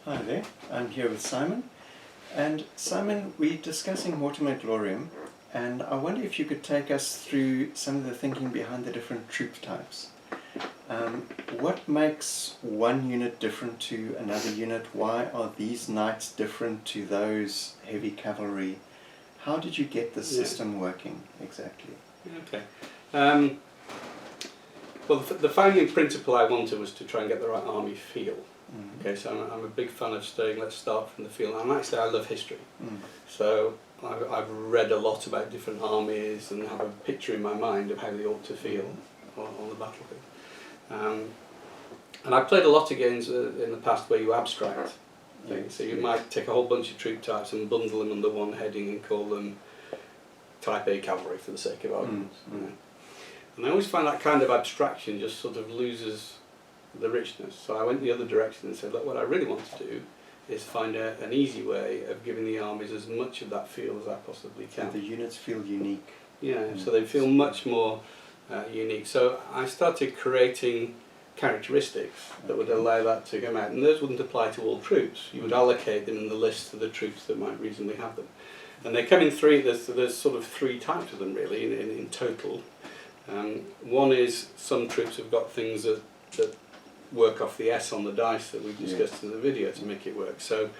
Hi there, I'm here with Simon. And Simon, we're discussing Mortimer Glorium, and I wonder if you could take us through some of the thinking behind the different troop types. What makes one unit different to another unit? Why are these knights different to those heavy cavalry? How did you get the system working exactly? Okay. Well, the founding principle I wanted was to try and get the right army feel. Okay, so I'm a big fan of saying let's start from the field. And actually I love history. So I've read a lot about different armies and have a picture in my mind of how they ought to feel on the battlefield. And I've played a lot of games in the past where you abstract things. So you might take a whole bunch of troop types and bundle them under one heading and call them Type A Cavalry for the sake of argument. And I always find that kind of abstraction just sort of loses the richness. So I went the other direction and said, look, what I really want to do is find an easy way of giving the armies as much of that feel as I possibly can. And the units feel unique. Yeah, so they feel much more unique. So I started creating characteristics that would allow that to come out, and those wouldn't apply to all troops. You would allocate them in the list to the troops that might reasonably have them. And they come in three, there's sort of three types of them really in total. One is some troops have got things that work off the S on the dice that we've discussed in the video to make it work. So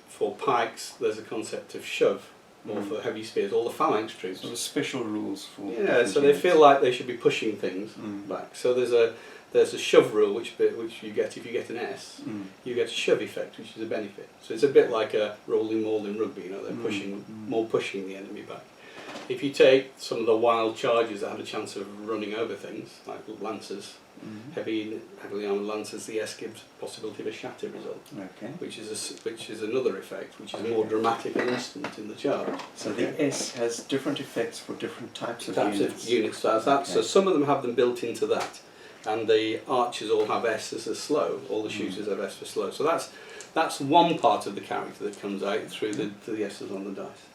for pikes there's a concept of shove, or for heavy spears, all the phalanx troops. So there's special rules for so they feel like they should be pushing things back. So there's a shove rule which you get if you get an S, you get a shove effect, which is a benefit. So it's a bit like a rolling maul in rugby, you know, they're pushing the enemy back. If you take some of the wild charges that have a chance of running over things, like lancers, heavily armoured lancers, the S gives possibility of a shatter result, which is another effect, which is more dramatic and instant in the charge. So the S has different effects for different types of units. So some of them have them built into that, and the archers all have S as a slow. All the shooters have S for slow. So that's one part of the character that comes out through the S's on the dice.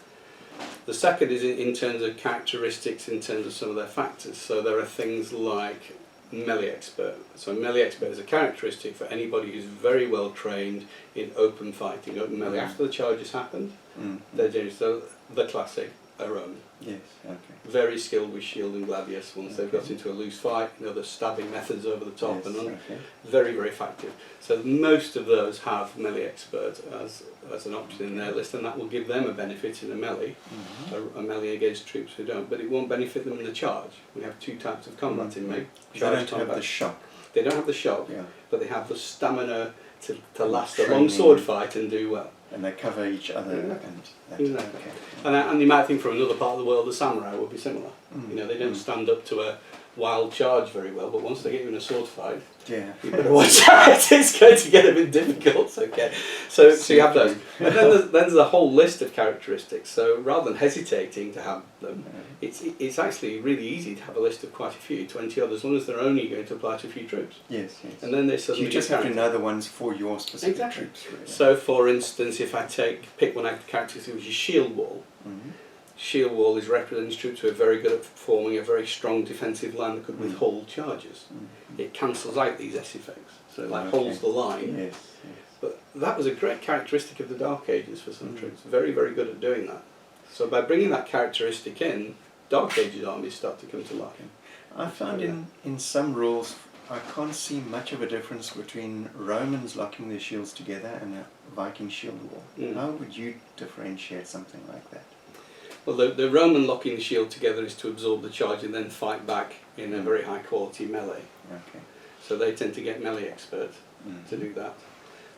The second is in terms of characteristics, in terms of some of their factors. So there are things like melee expert. So melee expert is a characteristic for anybody who's very well trained in open fighting, open melee. After the charge has happened, they're doing so. The classic, a Roman. Yes, okay. Very skilled with shield and gladius once they've got into a loose fight. You know, the stabbing methods over the top and on. Very, very effective. So most of those have melee expert as an option in their list, and that will give them a benefit in a melee, a melee against troops who don't. But it won't benefit them in the charge. We have two types of combat in melee. They don't have the shock. They don't have the shock, but they have the stamina to last a long sword fight and do well. And they cover each other. Exactly. And you might think from another part of the world the samurai would be similar. You know, they don't stand up to a wild charge very well, but once they get you in a sword fight, you better watch out. It's going to get a bit difficult. Okay, so you have those, and then there's a whole list of characteristics. So rather than hesitating to have them, it's actually really easy to have a list of quite a few, 20 others, as long as they're only going to apply to a few troops. Yes. And then they suddenly you just have to know the ones for your specific troops. Really. So, for instance, if I pick one out of the characteristics, which is shield wall. Shield wall is representing troops who are very good at forming a very strong defensive line that could withhold charges. It cancels out these S effects, so it holds the line. But that was a great characteristic of the Dark Ages for some troops. Very, very good at doing that. So by bringing that characteristic in, Dark Ages armies start to come to life. I found in some rules I can't see much of a difference between Romans locking their shields together and a Viking shield wall. How would you differentiate something like that? Well, the Roman locking the shield together is to absorb the charge and then fight back in a very high quality melee. So they tend to get melee expert to do that.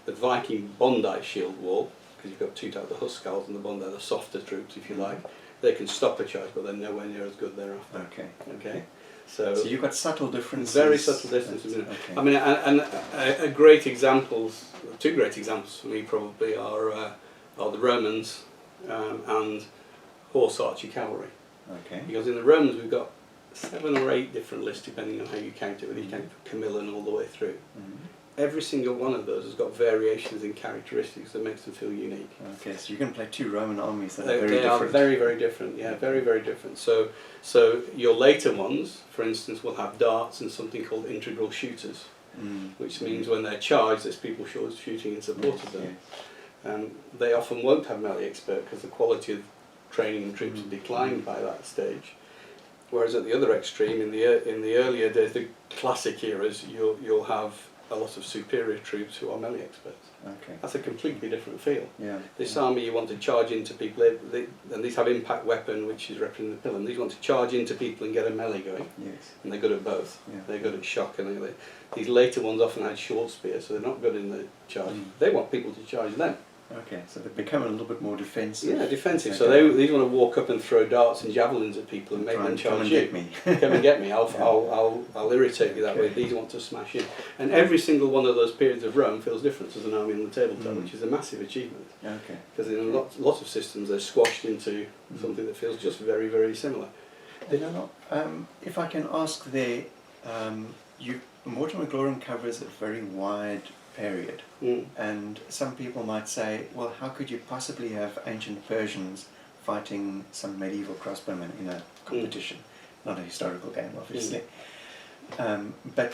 The Viking Bondi shield wall, because you've got two types, the Huskarls and the Bondi, the softer troops if you like, they can stop a charge but they're nowhere near as good thereafter. Okay. So you've got subtle differences. Very subtle differences. I mean, and a great examples, two great examples for me probably are the Romans and horse archer cavalry. Because in the Romans we've got 7 or 8 different lists depending on how you count it, whether you count it from Camillan all the way through. Every single one of those has got variations in characteristics that makes them feel unique. So you can play 2 Roman armies that are very different. They are very, very different, very, very different. So your later ones, for instance, will have darts and something called integral shooters. which means when they're charged, there's people shooting in support of them. They often won't have melee expert because the quality of training and troops have declined by that stage. Whereas at the other extreme, in the earlier days, the classic eras, you'll have a lot of superior troops who are melee experts. Okay. That's a completely different feel. Yeah. This army, you want to charge into people, and these have impact weapon, which is representing the pillar. These want to charge into people and get a melee going. Yes. And they're good at both. Yeah. They're good at shock, and these later ones often had short spear, so they're not good in the charge. They want people to charge them. Okay, so they become a little bit more defensive. Yeah, defensive. Okay. So these want to walk up and throw darts and javelins at people and make them charge you. Come and get me. Come and get me. I'll irritate you that way. These want to smash in, and every single one of those periods of Rome feels different as an army on the tabletop, which is a massive achievement. Okay. Because in lots of systems they're squashed into something that feels just very, very similar. If I can ask there, Mortimer Glorium covers a very wide period, and some people might say, well, how could you possibly have ancient Persians fighting some medieval crossbowmen in a competition? Not a historical game, obviously. But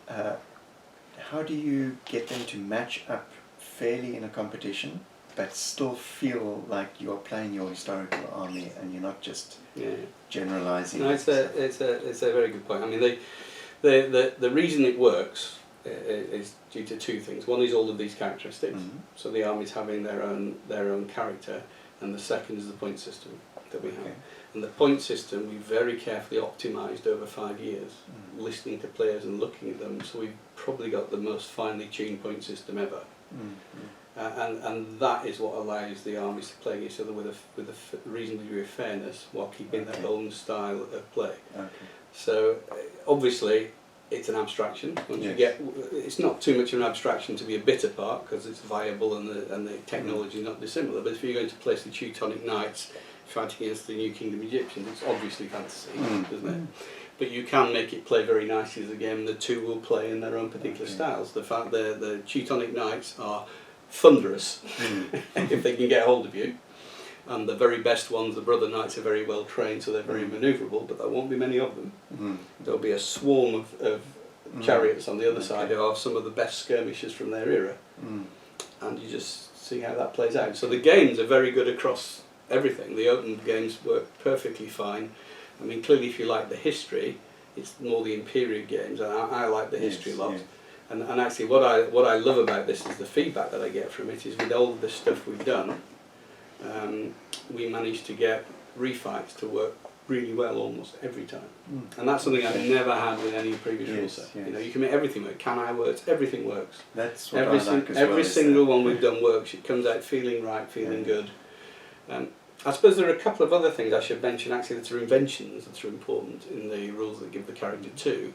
how do you get them to match up fairly in a competition, but still feel like you're playing your historical army and you're not just generalizing? No, it's a very good point. I mean, the reason it works is due to two things. One is all of these characteristics, so the army's having their own character, and the second is the point system that we have. And the point system we very carefully optimised over 5 years, listening to players and looking at them, so we've probably got the most finely tuned point system ever. And that is what allows the armies to play each other with a reasonable degree of fairness while keeping their own style of play. So obviously it's an abstraction. Once you get, it's not too much of an abstraction to be a bitter part because it's viable and the technology is not dissimilar. But if you're going to place the Teutonic Knights fighting against the New Kingdom Egyptians, it's obviously fantasy, isn't it? But you can make it play very nicely as a game. The two will play in their own particular styles. The fact that the Teutonic Knights are thunderous if they can get hold of you. And the very best ones, the Brother Knights, are very well trained, so they're very manoeuvrable, but there won't be many of them. There'll be a swarm of chariots on the other side who are some of the best skirmishers from their era. And you just see how that plays out. So the games are very good across everything. The open games work perfectly fine. I mean, clearly if you like the history, it's more the Imperial games, and I like the history a lot. And actually what I love about this is the feedback that I get from it is with all of the stuff we've done, we managed to get refights to work really well almost every time. And that's something I've never had with any previous rule set. You know, you can make everything work. Can I works, everything works. That's what I like as well. Every single one we've done works. It comes out feeling right, feeling good. I suppose there are a couple of other things I should mention actually that are inventions that are important in the rules that give the character to.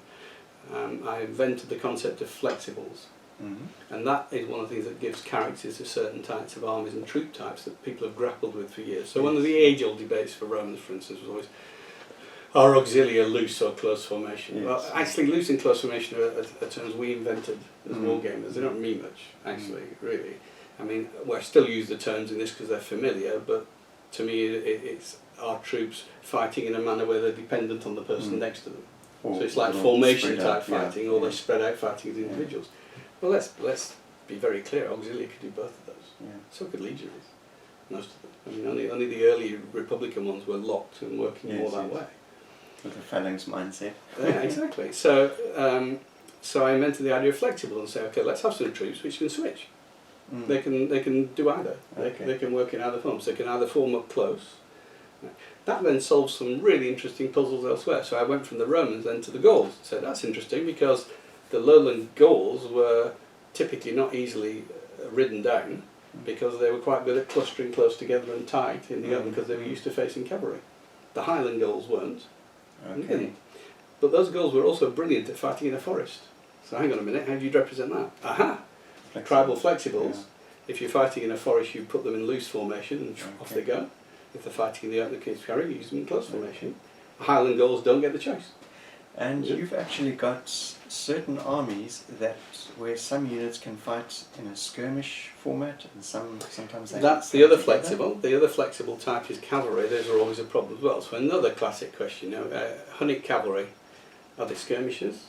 I invented the concept of flexibles. And that is one of the things that gives characters to certain types of armies and troop types that people have grappled with for years. So one of the age-old debates for Romans, for instance, was always, are auxilia loose or close formation? Well, actually loose and close formation are terms we invented as wargamers. They don't mean much, actually, really. I mean, I still use the terms in this because they're familiar, but to me it's our troops fighting in a manner where they're dependent on the person next to them. So it's like formation type fighting, or they're spread out fighting as individuals. Well, let's be very clear. Auxilia could do both of those. So could legionaries, most of them. I mean, only the early Republican ones were locked and working more that way. With the phalanx mindset. Yeah, exactly. So, so I invented the idea of flexible and say, okay, let's have some troops which can switch. They can do either. They can work in either forms. They can either form up close. That then solves some really interesting puzzles elsewhere. So I went from the Romans then to the Gauls. So that's interesting because the lowland Gauls were typically not easily ridden down because they were quite good at clustering close together and tight in the open because they were used to facing cavalry. The Highland Gauls weren't. But those Gauls were also brilliant at fighting in a forest. So hang on a minute, how do you represent that? Aha! Tribal flexibles. If you're fighting in a forest, you put them in loose formation and off they go. If they're fighting in the open against cavalry, you use them in close formation. Highland Gauls don't get the choice. And you've actually got certain armies where some units can fight in a skirmish format, and sometimes they. That's the other flexible. The other flexible type is cavalry. Those are always a problem as well. So another classic question: Hunnic cavalry, are they skirmishers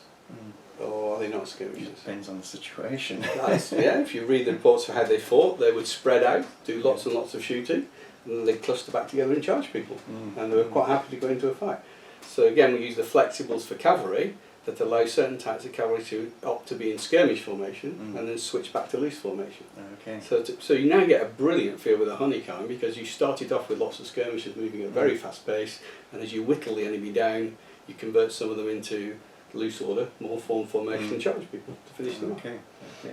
or are they not skirmishers? It depends on the situation. Yeah, if you read the reports of how they fought, they would spread out, do lots and lots of shooting, and then they'd cluster back together and charge people. And they were quite happy to go into a fight. So again, we use the flexibles for cavalry that allow certain types of cavalry to opt to be in skirmish formation and then switch back to loose formation. Okay. So you now get a brilliant feel with a honeycomb, because you started off with lots of skirmishers moving at a very fast pace, and as you whittle the enemy down, you convert some of them into loose order, more form formation, and charge people to finish them off. Okay.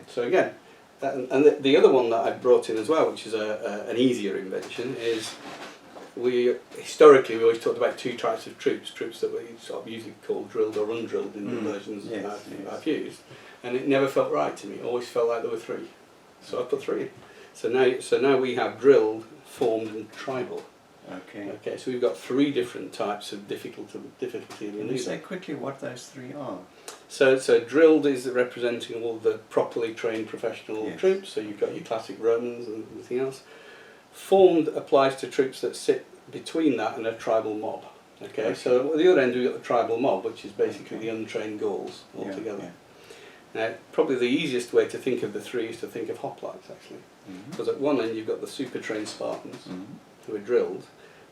So again, the other one that I've brought in as well, which is an easier invention, is historically we always talked about two types of troops that we sort of usually call drilled or undrilled in the versions I've used, and it never felt right to me. It always felt like there were three, so I put three in. So now we have drilled, formed, and tribal. Okay. Okay, so we've got three different types of difficulty in Can you maneuver. say quickly what those three are? So drilled is representing all the properly trained professional Yes. troops, so you've got your classic Romans and everything else. Formed applies to troops that sit between that and a tribal mob. Okay, so at the other end we've got the tribal mob, which is basically the untrained Gauls altogether. Now, probably the easiest way to think of the three is to think of hoplites, actually. Because at one end you've got the super trained Spartans who are drilled,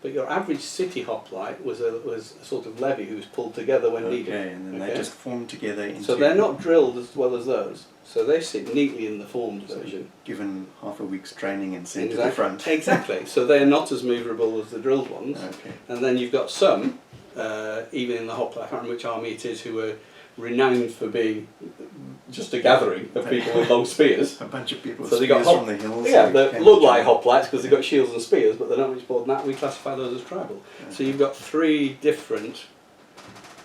but your average city hoplite was a sort of levy who was pulled together when needed. Okay, and then they just form together into... So they're not drilled as well as those. So they sit neatly in the formed version. Given half a week's training and sent to the front. Exactly. So they're not as manoeuvrable as the drilled ones. Okay. And then you've got some, even in the hoplite, I can't remember which army it is, who are renowned for being just a gathering of people with long spears. A bunch of people with So they spears got from the hills. Yeah, they look like hoplites because they've got shields and spears, but they're not much more than that. We classify those as tribal. So you've got three different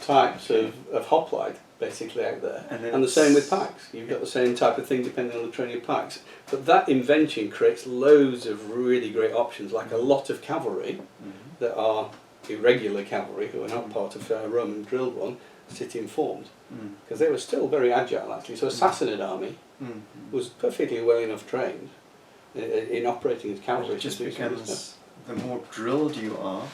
types of hoplite basically out there, and the same with packs. You've got the same type of thing depending on the training of packs. But that invention creates loads of really great options, like a lot of cavalry that are irregular cavalry, who are not part of a Roman drilled one, sit informed, because they were still very agile actually. So a Sassanid army was perfectly well enough trained in operating as cavalry. It just becomes, the more drilled you are,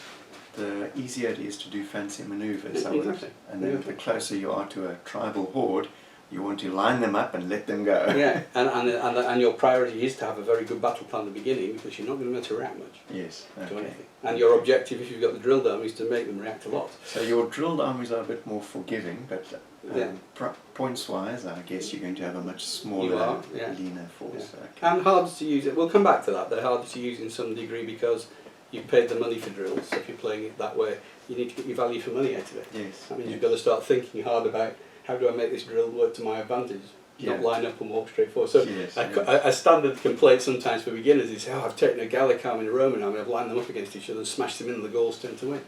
the easier it is to do fancy manoeuvres. Exactly. And then the closer you are to a tribal horde, you want to line them up and let them go. Yeah, and your priority is to have a very good battle plan at the beginning, because you're not going to be able to react much to anything. And your objective, if you've got the drilled army, is to make them react a lot. So your drilled armies are a bit more forgiving, but points-wise, I guess you're going to have a much smaller, leaner force. Yeah. Okay. And harder to use. We'll come back to that. They're harder to use in some degree because you've paid the money for drills. So if you're playing it that way, you need to get your value for money out of it. Yes. That means you've got to start thinking hard about how do I make this drill work to my advantage. Not line up and walk straight forward. So a standard complaint sometimes for beginners is, oh, I've taken a Gallic army and a Roman army, I've lined them up against each other and smashed them in, and the Gauls tend to win.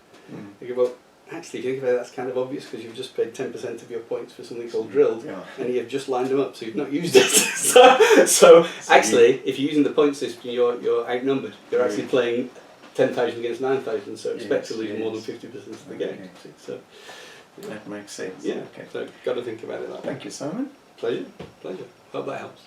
You go, well, actually, if you think about it, that's kind of obvious, because you've just paid 10% of your points for something called drilled, and you've just lined them up, so you've not used it. so actually, if you're using the point system, you're outnumbered. You're actually playing 10,000 against 9,000, so expect to lose more than 50% of the game. So that makes sense. Yeah, so got to think about it that way. Thank you, Simon. Pleasure. Hope that helps.